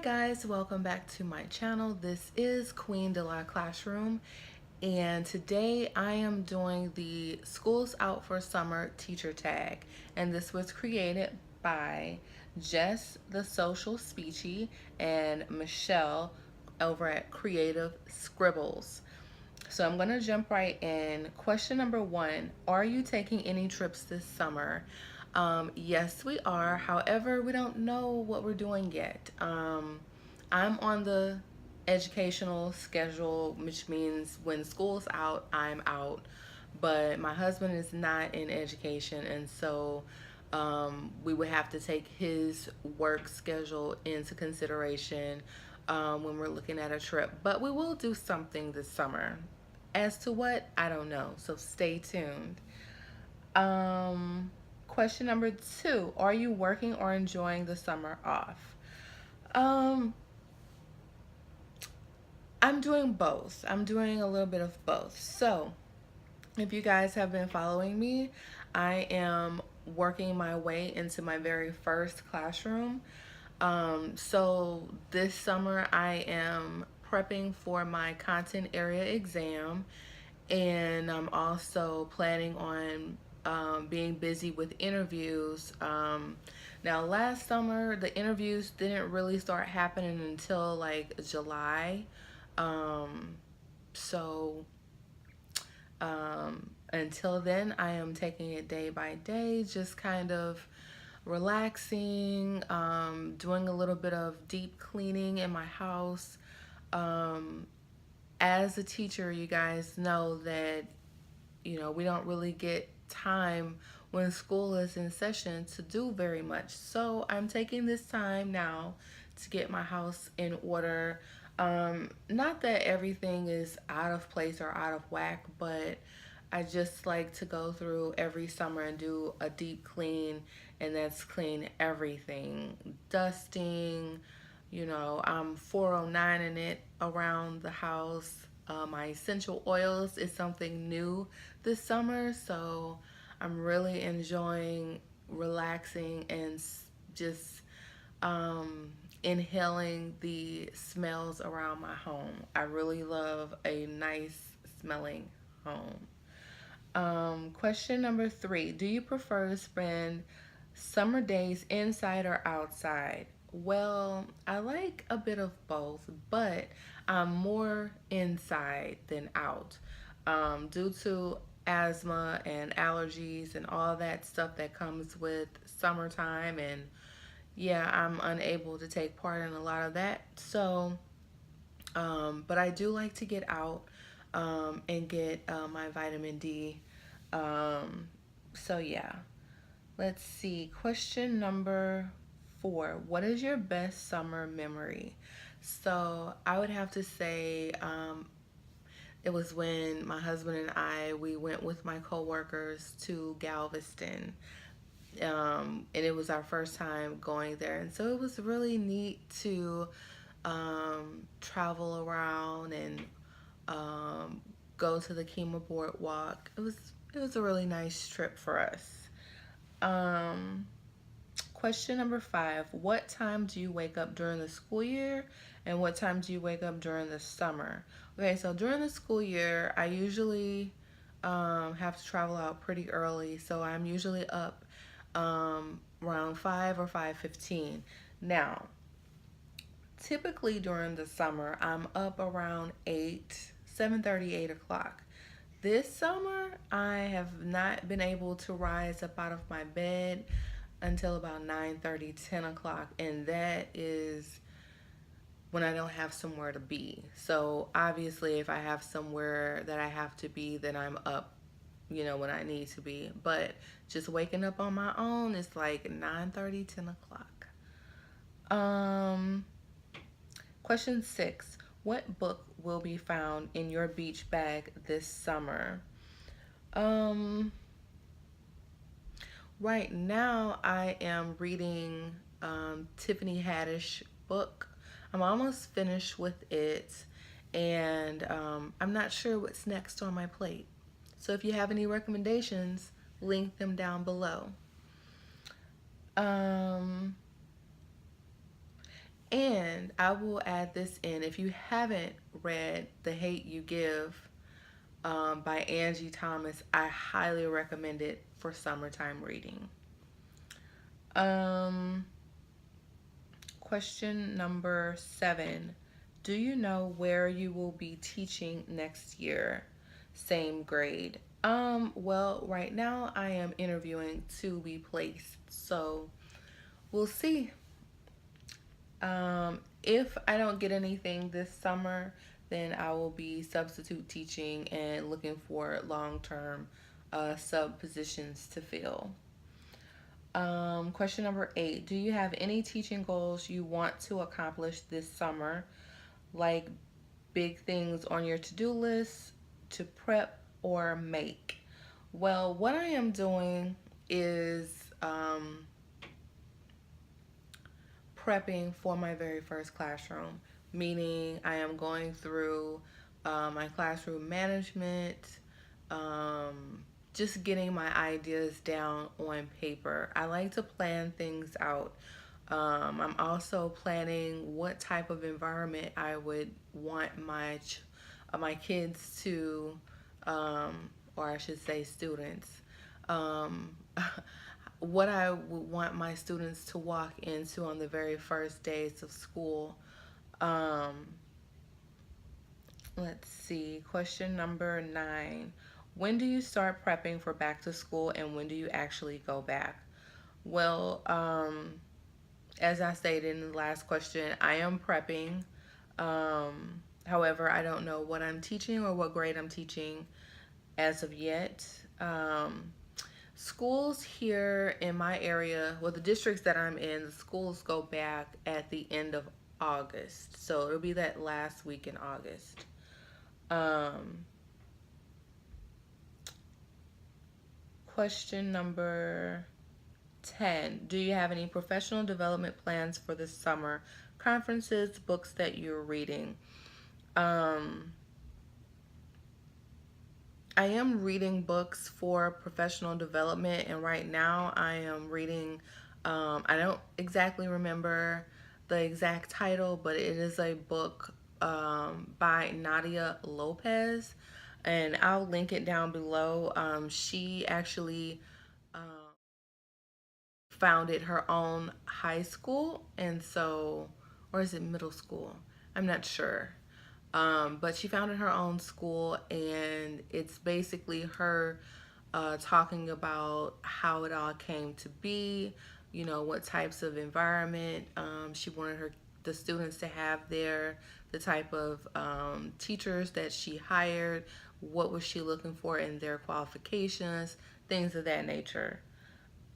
guys, welcome back to my channel. This is Queen de la Classroom, and today I am doing the Schools Out for Summer teacher tag, and this was created by Jess the Social Speechy and Michelle over at Creative Scribbles. So I'm going to jump right in. Question number one, are you taking any trips this summer? Yes, we are. However, we don't know what we're doing yet. I'm on the educational schedule, which means when school's out, I'm out. But my husband is not in education, and so we would have to take his work schedule into consideration when we're looking at a trip. But we will do something this summer. As to what, I don't know. So stay tuned. Um, Question number two, are you working or enjoying the summer off? Um, I'm doing both. I'm doing a little bit of both. So, if you guys have been following me, I am working my way into my very first classroom. So this summer I am prepping for my content area exam, and I'm also planning on being busy with interviews. Now, last summer, the interviews didn't really start happening until like July. Um, so until then, I am taking it day by day, just kind of relaxing, doing a little bit of deep cleaning in my house. Um, as a teacher, you guys know that, we don't really get time when school is in session to do very much. So I'm taking this time now to get my house in order. Not that everything is out of place or out of whack, but I just like to go through every summer and do a deep clean, and that's clean everything. Dusting, I'm 409 in it around the house. My essential oils is something new this summer, so I'm really enjoying relaxing and just inhaling the smells around my home. I really love a nice smelling home. Question number three, do you prefer to spend summer days inside or outside? Well, I like a bit of both, but I'm more inside than out due to asthma and allergies and all that stuff that comes with summertime. And yeah, I'm unable to take part in a lot of that. So, but I do like to get out and get my vitamin D. Um, so, yeah. Let's see. Question number four. What is your best summer memory? So I would have to say it was when my husband and we went with my coworkers to Galveston. And it was our first time going there. And so it was really neat to travel around and go to the Kima Boardwalk. It was a really nice trip for us. Um, Question number five, what time do you wake up during the school year and what time do you wake up during the summer? Okay, so during the school year, I usually have to travel out pretty early, so I'm usually up around 5 or 5:15. Now, typically during the summer, I'm up around 8, 7:30, 8 o'clock. This summer, I have not been able to rise up out of my bed until about 9:30, 10 o'clock, and that is when I don't have somewhere to be. So obviously, if I have somewhere that I have to be, then I'm up, when I need to be. But just waking up on my own is like 9:30, 10 o'clock. Question six, what book will be found in your beach bag this summer? Um, Right now, I am reading Tiffany Haddish book. I'm almost finished with it, and I'm not sure what's next on my plate. So if you have any recommendations, link them down below. Um, And I will add this in, if you haven't read The Hate You Give by Angie Thomas, I highly recommend it for summertime reading. Um, Question number 7. Do you know where you will be teaching next year? Same grade. Well, right now I am interviewing to be placed. So we'll see. If I don't get anything this summer, then I will be substitute teaching and looking for long term sub positions to fill. Question number 8. Do you have any teaching goals you want to accomplish this summer, like big things on your to do list to prep or make? Well, what I am doing is prepping for my very first classroom, meaning I am going through my classroom management, um, just getting my ideas down on paper. I like to plan things out. I'm also planning what type of environment I would want my kids to, or I should say, students. Um, what I would want my students to walk into on the very first days of school. Um, let's see. Question number 9. When do you start prepping for back to school and when do you actually go back? Well, as I stated in the last question, I am prepping. However, I don't know what I'm teaching or what grade I'm teaching as of yet. Schools here in my area, well, the districts that I'm in, the schools go back at the end of August. So it'll be that last week in August. Um, Question number 10. Do you have any professional development plans for this summer? Conferences, books that you're reading? Um, I am reading books for professional development, and right now I am reading, I don't exactly remember the exact title, but it is a book by Nadia Lopez, and I'll link it down below. She actually um, founded her own high school, and so, or is it middle school? I'm not sure. But she founded her own school, and it's basically her talking about how it all came to be, what types of environment she wanted the students to have there, the type of teachers that she hired, what was she looking for in their qualifications, things of that nature.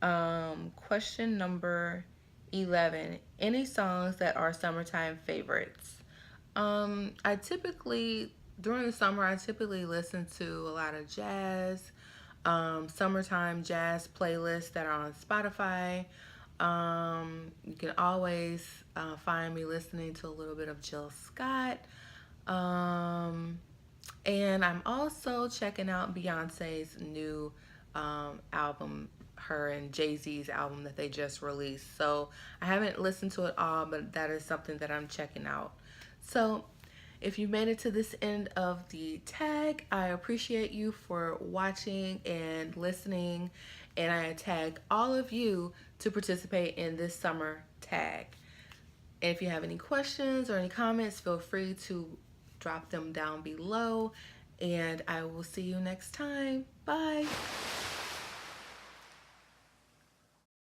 Question number 11. Any songs that are summertime favorites? I typically, during the summer, I typically listen to a lot of jazz, summertime jazz playlists that are on Spotify. You can always find me listening to a little bit of Jill Scott. Um, and I'm also checking out Beyonce's new album, her and Jay-Z's album that they just released. So I haven't listened to it all, but that is something that I'm checking out. So if you made it to this end of the tag, I appreciate you for watching and listening. And I tag all of you to participate in this summer tag. And if you have any questions or any comments, feel free to drop them down below. And I will see you next time. Bye.